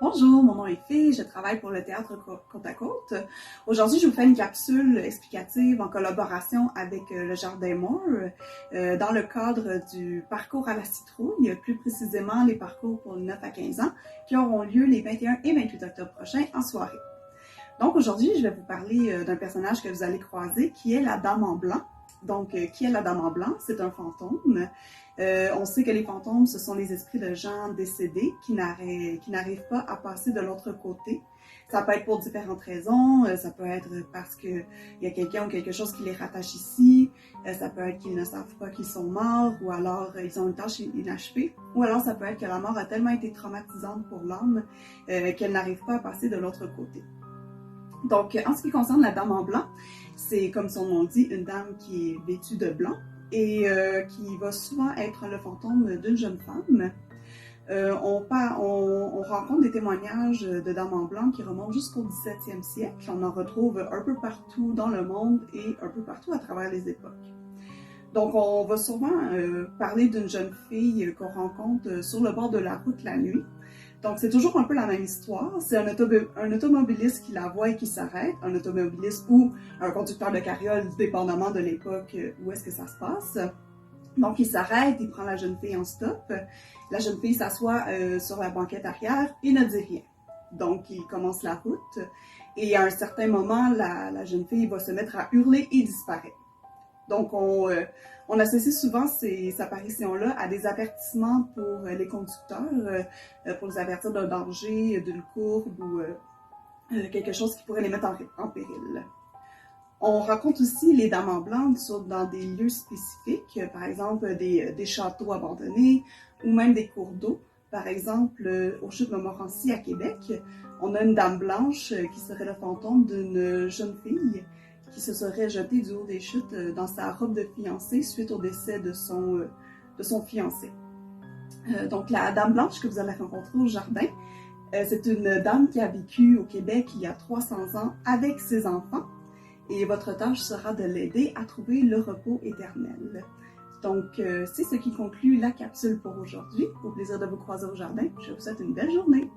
Bonjour, mon nom est Fille, je travaille pour le Théâtre Côte à Côte. Aujourd'hui, je vous fais une capsule explicative en collaboration avec le Jardin Moore dans le cadre du parcours à la citrouille, plus précisément les parcours pour 9 à 15 ans qui auront lieu les 21 et 28 octobre prochains en soirée. Donc aujourd'hui, je vais vous parler d'un personnage que vous allez croiser qui est la Dame en Blanc. Donc, qui est la Dame en Blanc? C'est un fantôme. On sait que les fantômes, ce sont les esprits de gens décédés qui n'arrivent pas à passer de l'autre côté. Ça peut être pour différentes raisons. Ça peut être parce qu'il y a quelqu'un ou quelque chose qui les rattache ici. Ça peut être qu'ils ne savent pas qu'ils sont morts ou alors ils ont une tâche inachevée. Ou alors ça peut être que la mort a tellement été traumatisante pour l'âme qu'elle n'arrive pas à passer de l'autre côté. Donc, en ce qui concerne la Dame en Blanc, c'est, comme son nom dit, une dame qui est vêtue de blanc et qui va souvent être le fantôme d'une jeune femme. On rencontre des témoignages de dames en blanc qui remontent jusqu'au 17e siècle. On en retrouve un peu partout dans le monde et un peu partout à travers les époques. Donc, on va souvent parler d'une jeune fille qu'on rencontre sur le bord de la route la nuit. Donc, c'est toujours un peu la même histoire. C'est un automobiliste qui la voit et qui s'arrête, un automobiliste ou un conducteur de carriole, dépendamment de l'époque où est-ce que ça se passe. Donc, il s'arrête, il prend la jeune fille en stop. La jeune fille s'assoit sur la banquette arrière et ne dit rien. Donc, il commence la route et à un certain moment, la jeune fille va se mettre à hurler et disparaît. Donc, on associe souvent ces apparitions-là à des avertissements pour les conducteurs, pour les avertir d'un danger, d'une courbe ou quelque chose qui pourrait les mettre en péril. On rencontre aussi les dames en blanc dans des lieux spécifiques, par exemple des châteaux abandonnés ou même des cours d'eau. Par exemple, aux Chutes Montmorency à Québec, on a une dame blanche qui serait le fantôme d'une jeune fille qui se serait jetée du haut des chutes dans sa robe de fiancée suite au décès de son fiancé. Donc, la Dame Blanche que vous allez rencontrer au jardin, c'est une dame qui a vécu au Québec il y a 300 ans avec ses enfants et votre tâche sera de l'aider à trouver le repos éternel. Donc, c'est ce qui conclut la capsule pour aujourd'hui. Au plaisir de vous croiser au jardin. Je vous souhaite une belle journée.